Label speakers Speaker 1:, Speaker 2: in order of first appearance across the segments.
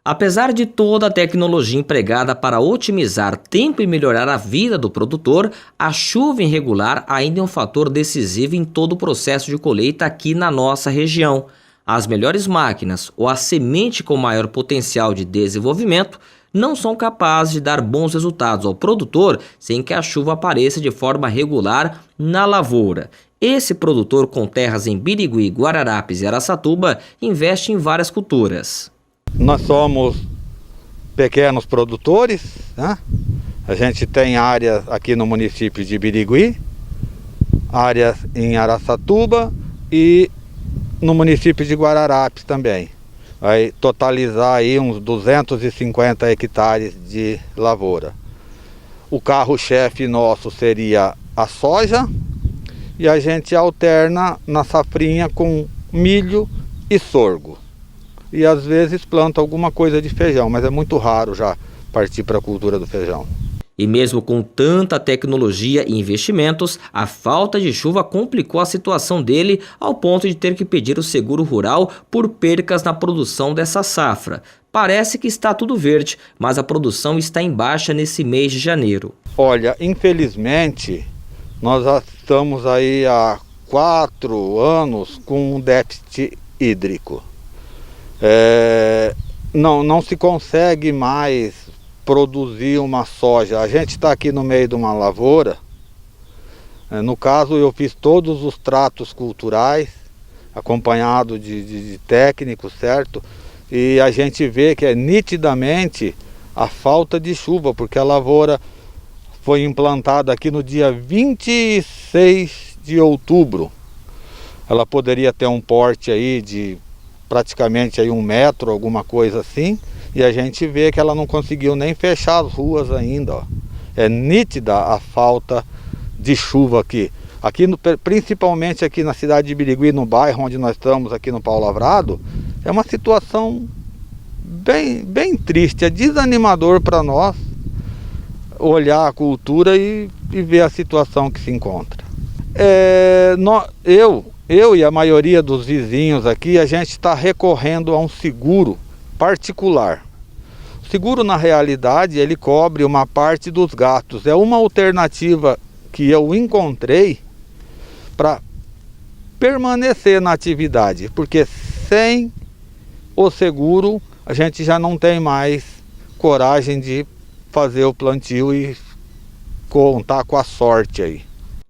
Speaker 1: Apesar de toda a tecnologia empregada para otimizar tempo e melhorar a vida do produtor, a chuva irregular ainda é um fator decisivo em todo o processo de colheita aqui na nossa região. As melhores máquinas ou a semente com maior potencial de desenvolvimento não são capazes de dar bons resultados ao produtor sem que a chuva apareça de forma regular na lavoura. Esse produtor com terras em Birigui, Guararapes e Araçatuba investe em várias culturas.
Speaker 2: Nós somos pequenos produtores, né? A gente tem áreas aqui no município de Birigui, áreas em Araçatuba e no município de Guararapes também. Vai totalizar aí uns 250 hectares de lavoura. O carro-chefe nosso seria a soja e a gente alterna na safrinha com milho e sorgo. E às vezes planta alguma coisa de feijão, mas é muito raro já partir para a cultura do feijão.
Speaker 1: E mesmo com tanta tecnologia e investimentos, a falta de chuva complicou a situação dele ao ponto de ter que pedir o seguro rural por percas na produção dessa safra. Parece que está tudo verde, mas a produção está em baixa nesse mês de janeiro.
Speaker 2: Olha, infelizmente, nós já estamos aí há 4 anos com um déficit hídrico. Não se consegue mais produzir uma soja. A gente está aqui no meio de uma lavoura. No caso, eu fiz todos os tratos culturais, acompanhado de técnicos, certo? E a gente vê que é nitidamente a falta de chuva, porque a lavoura foi implantada aqui no dia 26 de outubro. Ela poderia ter um porte aí de praticamente aí 1 metro, alguma coisa assim, e a gente vê que ela não conseguiu nem fechar as ruas ainda, ó. É nítida a falta de chuva aqui. Principalmente aqui na cidade de Birigui, no bairro onde nós estamos, aqui no Pau Lavrado, é uma situação bem triste, é desanimador para nós olhar a cultura e ver a situação que se encontra. Eu e a maioria dos vizinhos aqui, a gente está recorrendo a um seguro particular. O seguro, na realidade, ele cobre uma parte dos gastos. É uma alternativa que eu encontrei para permanecer na atividade, porque sem o seguro a gente já não tem mais coragem de fazer o plantio e contar com a sorte aí.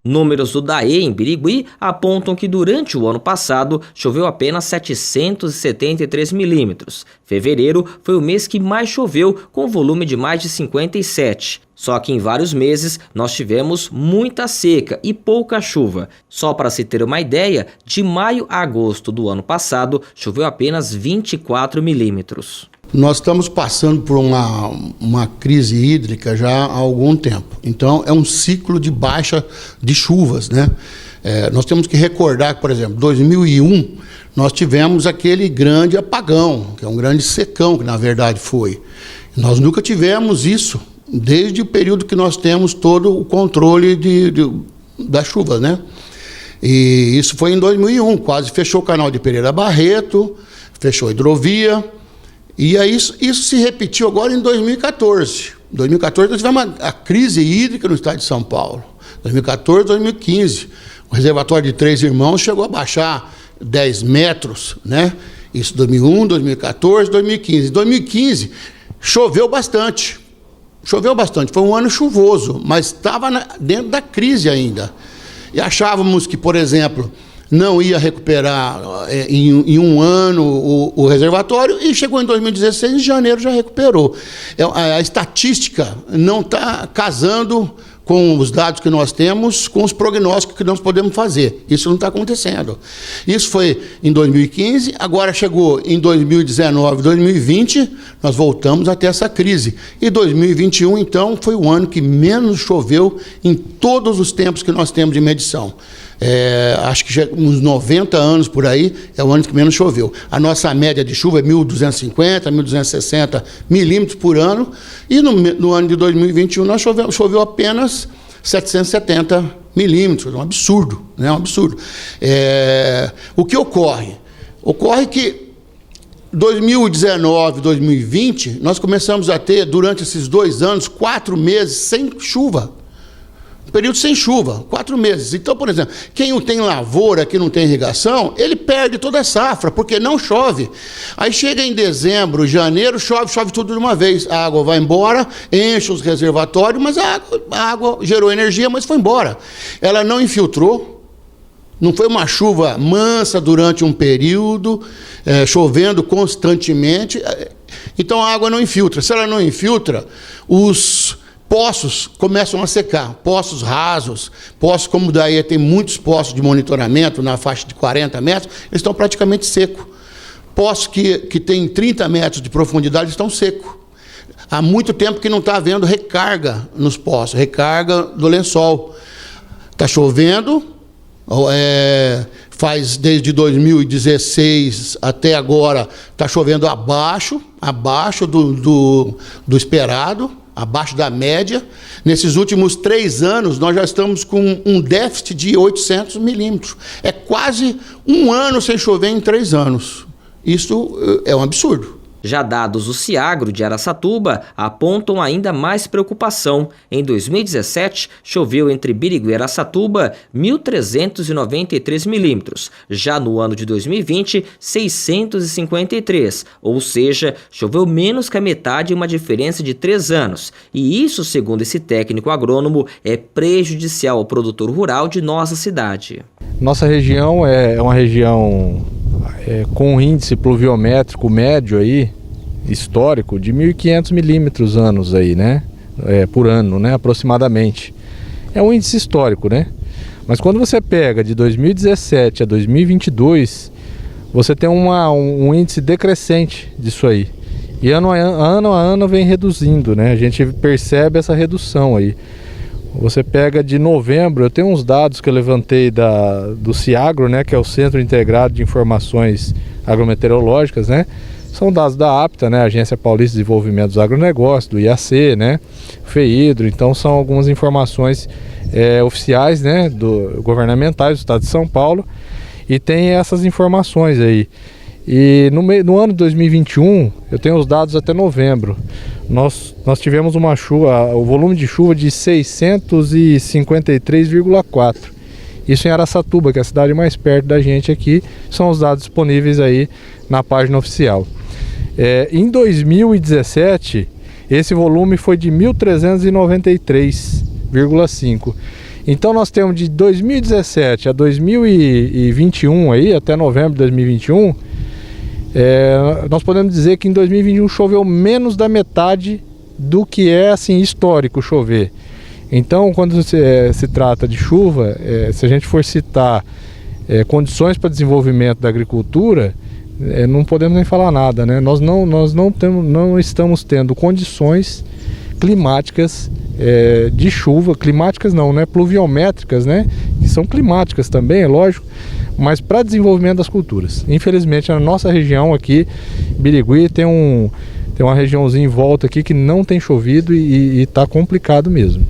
Speaker 1: Números do DAE em Birigui apontam que durante o ano passado choveu apenas 773 milímetros. Fevereiro foi o mês que mais choveu, com volume de mais de 57. Só que em vários meses nós tivemos muita seca e pouca chuva. Só para se ter uma ideia, de maio a agosto do ano passado choveu apenas 24 milímetros.
Speaker 3: Nós estamos passando por uma crise hídrica já há algum tempo. Então, é um ciclo de baixa de chuvas, né? Nós temos que recordar que, por exemplo, em 2001, nós tivemos aquele grande apagão, que é um grande secão, que na verdade foi. Nós nunca tivemos isso, desde o período que nós temos todo o controle das chuvas, né? E isso foi em 2001, quase fechou o canal de Pereira Barreto, fechou a hidrovia. E aí isso se repetiu agora em 2014. Em 2014 nós tivemos a crise hídrica no estado de São Paulo. 2014, 2015. O reservatório de Três Irmãos chegou a baixar 10 metros, né? Isso 2001, 2014, 2015. Em 2015 choveu bastante. Choveu bastante. Foi um ano chuvoso, mas estava dentro da crise ainda. E achávamos que, por exemplo, não ia recuperar em um ano o reservatório, e chegou em 2016, em janeiro já recuperou. A estatística não está casando com os dados que nós temos, com os prognósticos que nós podemos fazer. Isso não está acontecendo. Isso foi em 2015, agora chegou em 2019, 2020, nós voltamos a ter essa crise. E 2021, então, foi o ano que menos choveu em todos os tempos que nós temos de medição. Acho que já uns 90 anos por aí é o ano que menos choveu. A nossa média de chuva é 1.250, 1.260 milímetros por ano, e no ano de 2021 nós choveu apenas 770 milímetros, um absurdo, né? Um absurdo. O que ocorre? Ocorre que 2019, 2020, nós começamos a ter, durante esses 2 anos, 4 meses sem chuva. Período sem chuva, 4 meses. Então, por exemplo, quem tem lavoura, que não tem irrigação, ele perde toda a safra, porque não chove. Aí chega em dezembro, janeiro, chove tudo de uma vez. A água vai embora, enche os reservatórios, mas a água gerou energia, mas foi embora. Ela não infiltrou, não foi uma chuva mansa durante um período, chovendo constantemente. Então a água não infiltra. Se ela não infiltra, os poços começam a secar, poços rasos, poços como daí tem muitos poços de monitoramento na faixa de 40 metros, eles estão praticamente secos. Poços que têm 30 metros de profundidade estão secos. Há muito tempo que não está havendo recarga nos poços, recarga do lençol. Está chovendo, faz desde 2016 até agora, está chovendo abaixo do esperado, abaixo da média. Nesses últimos 3 anos, nós já estamos com um déficit de 800 milímetros. É quase 1 ano sem chover em 3 anos. Isso é um absurdo.
Speaker 1: Já dados do Ciagro de Araçatuba apontam ainda mais preocupação. Em 2017, choveu entre Birigui e Araçatuba 1.393 milímetros. Já no ano de 2020, 653, ou seja, choveu menos que a metade em uma diferença de 3 anos. E isso, segundo esse técnico agrônomo, é prejudicial ao produtor rural de nossa cidade.
Speaker 4: Nossa região é uma região com um índice pluviométrico médio aí, histórico, de 1.500 milímetros anos aí, né? Por ano, né? Aproximadamente. É um índice histórico, né? Mas quando você pega de 2017 a 2022, você tem um índice decrescente disso aí. E ano a ano vem reduzindo, né? A gente percebe essa redução aí. Você pega de novembro, eu tenho uns dados que eu levantei do Ciagro, né, que é o Centro Integrado de Informações Agrometeorológicas, né? São dados da APTA, né, Agência Paulista de Desenvolvimento dos Agronegócios, do IAC, né, FEIDRO. Então são algumas informações oficiais, né, governamentais do Estado de São Paulo, e tem essas informações aí. E no ano de 2021, eu tenho os dados até novembro. Nós tivemos uma chuva, o volume de chuva de 653,4. Isso em Araçatuba, que é a cidade mais perto da gente aqui. São os dados disponíveis aí na página oficial. Em 2017, esse volume foi de 1.393,5. Então nós temos de 2017 a 2021, aí, até novembro de 2021, nós podemos dizer que em 2021 choveu menos da metade do que é assim histórico chover. Então, quando se trata de chuva, se a gente for citar condições para desenvolvimento da agricultura, não podemos nem falar nada, né? Nós não estamos tendo condições climáticas de chuva, climáticas não, né? Pluviométricas, né? Que são climáticas também, é lógico, mas para desenvolvimento das culturas. Infelizmente, na nossa região aqui, Birigui, tem uma regiãozinha em volta aqui que não tem chovido e está complicado mesmo.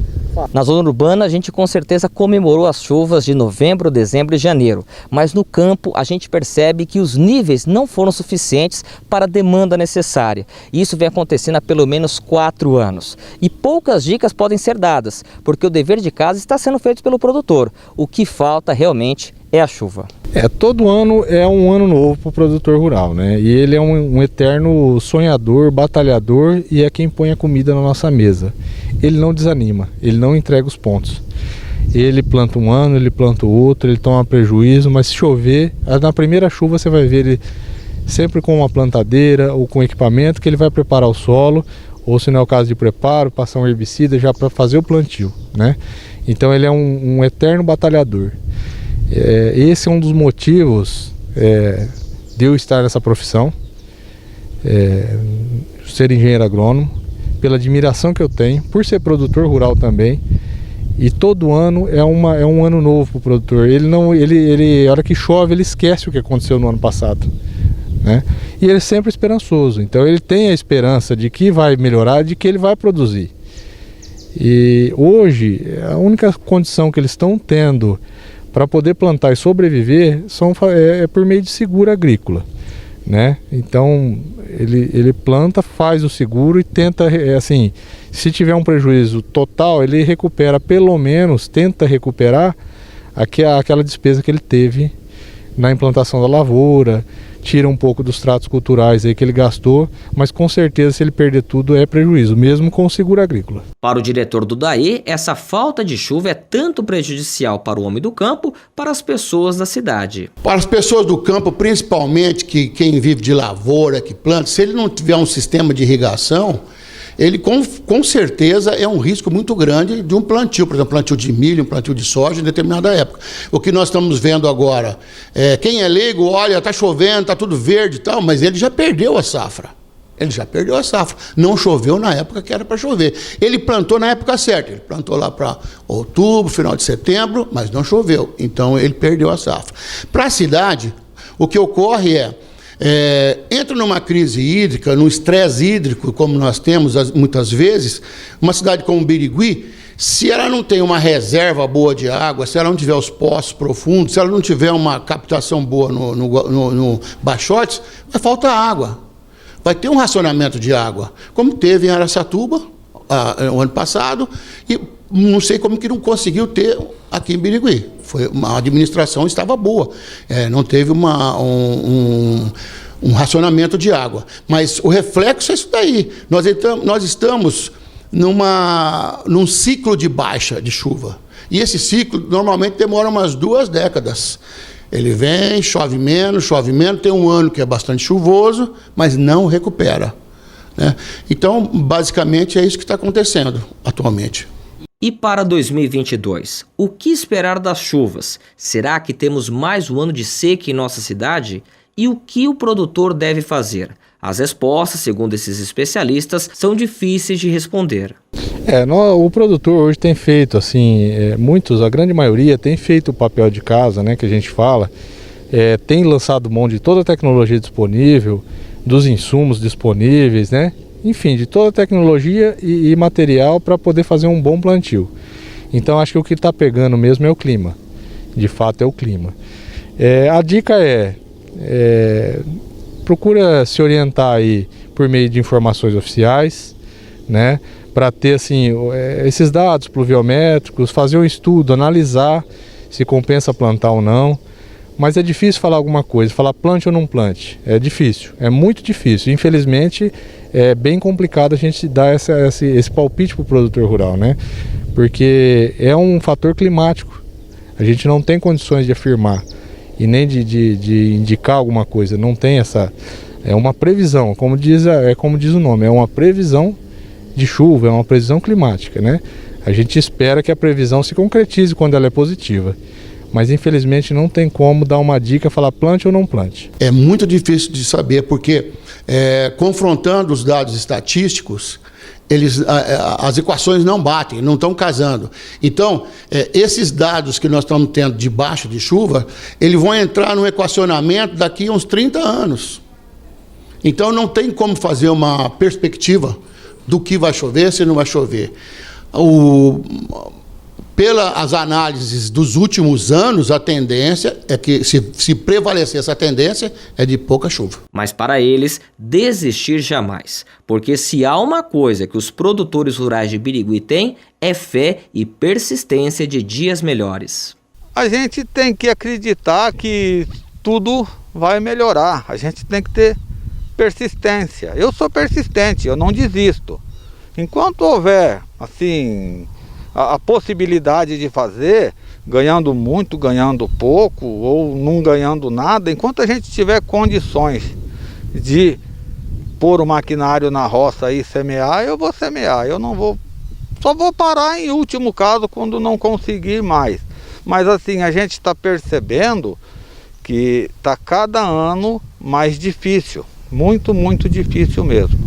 Speaker 1: Na zona urbana, a gente com certeza comemorou as chuvas de novembro, dezembro e janeiro, mas no campo a gente percebe que os níveis não foram suficientes para a demanda necessária. Isso vem acontecendo há pelo menos 4 anos. E poucas dicas podem ser dadas, porque o dever de casa está sendo feito pelo produtor. O que falta realmente é a chuva.
Speaker 4: Todo ano é um ano novo para o produtor rural, né? E ele é um eterno sonhador, batalhador, e é quem põe a comida na nossa mesa. Ele não desanima, ele não entrega os pontos. Ele planta um ano, ele planta o outro, ele toma prejuízo, mas se chover, na primeira chuva você vai ver ele sempre com uma plantadeira ou com equipamento que ele vai preparar o solo, ou se não é o caso de preparo, passar um herbicida já para fazer o plantio, né? Então ele é um eterno batalhador. Esse é um dos motivos de eu estar nessa profissão, ser engenheiro agrônomo, pela admiração que eu tenho, por ser produtor rural também. E todo ano é um ano novo para o produtor. A hora que chove, ele esquece o que aconteceu no ano passado, né? E ele é sempre esperançoso. Então ele tem a esperança de que vai melhorar, de que ele vai produzir. E hoje, a única condição que eles estão tendo para poder plantar e sobreviver é por meio de seguro agrícola. né? Então ele planta, faz o seguro e tenta, assim, se tiver um prejuízo total, ele recupera, pelo menos tenta recuperar aquela despesa que ele teve na implantação da lavoura, tira um pouco dos tratos culturais aí que ele gastou, mas com certeza se ele perder tudo é prejuízo, mesmo com o seguro agrícola.
Speaker 1: Para o diretor do DAE, essa falta de chuva é tanto prejudicial para o homem do campo, para as pessoas da cidade.
Speaker 3: Para as pessoas do campo, principalmente quem vive de lavoura, que planta, se ele não tiver um sistema de irrigação, ele com certeza é um risco muito grande de um plantio, por exemplo, plantio de milho, um plantio de soja em determinada época. O que nós estamos vendo agora, quem é leigo, olha, está chovendo, está tudo verde e tal, mas ele já perdeu a safra. Ele já perdeu a safra. Não choveu na época que era para chover. Ele plantou na época certa, ele plantou lá para outubro, final de setembro, mas não choveu. Então ele perdeu a safra. Para a cidade, o que ocorre entra numa crise hídrica, num estresse hídrico, como nós temos muitas vezes, uma cidade como Birigui, se ela não tem uma reserva boa de água, se ela não tiver os poços profundos, se ela não tiver uma captação boa no Baixotes, vai faltar água. Vai ter um racionamento de água, como teve em Araçatuba, o ano passado, e não sei como que não conseguiu ter aqui em Birigui. A administração estava boa, não teve um racionamento de água. Mas o reflexo é isso daí. Nós estamos num ciclo de baixa de chuva. E esse ciclo normalmente demora umas 2 décadas. Ele vem, chove menos, tem um ano que é bastante chuvoso, mas não recupera, né? Então, basicamente, é isso que está acontecendo atualmente.
Speaker 1: E para 2022, o que esperar das chuvas? Será que temos mais um ano de seca em nossa cidade? E o que o produtor deve fazer? As respostas, segundo esses especialistas, são difíceis de responder.
Speaker 4: O produtor hoje tem feito, assim, a grande maioria tem feito o papel de casa, né, que a gente fala, tem lançado mão de toda a tecnologia disponível, dos insumos disponíveis, né? Enfim, de toda a tecnologia e material para poder fazer um bom plantio. Então acho que o que está pegando mesmo é o clima, de fato é o clima. A dica procura se orientar aí por meio de informações oficiais, né, para ter assim, esses dados pluviométricos, fazer um estudo, analisar se compensa plantar ou não. Mas é difícil falar alguma coisa, falar plante ou não plante, é difícil, é muito difícil. Infelizmente é bem complicado a gente dar esse palpite para o produtor rural, né? Porque é um fator climático, a gente não tem condições de afirmar e nem de indicar alguma coisa, não tem é uma previsão, como diz o nome, é uma previsão de chuva, é uma previsão climática, né? A gente espera que a previsão se concretize quando ela é positiva. Mas infelizmente não tem como dar uma dica, falar plante ou não plante.
Speaker 3: É muito difícil de saber, porque confrontando os dados estatísticos, as equações não batem, não estão casando. Então, esses dados que nós estamos tendo de baixa de chuva, eles vão entrar no equacionamento daqui a uns 30 anos. Então não tem como fazer uma perspectiva do que vai chover, se não vai chover. Pelas análises dos últimos anos, a tendência é que, se prevalecer essa tendência, é de pouca chuva.
Speaker 1: Mas para eles, desistir jamais. Porque se há uma coisa que os produtores rurais de Birigui têm, é fé e persistência de dias melhores.
Speaker 2: A gente tem que acreditar que tudo vai melhorar. A gente tem que ter persistência. Eu sou persistente, eu não desisto. Enquanto houver, assim, a possibilidade de fazer, ganhando muito, ganhando pouco, ou não ganhando nada, enquanto a gente tiver condições de pôr o maquinário na roça e semear, eu vou semear. Eu não vou, só vou parar em último caso quando não conseguir mais. Mas assim, a gente está percebendo que está cada ano mais difícil, muito, muito difícil mesmo.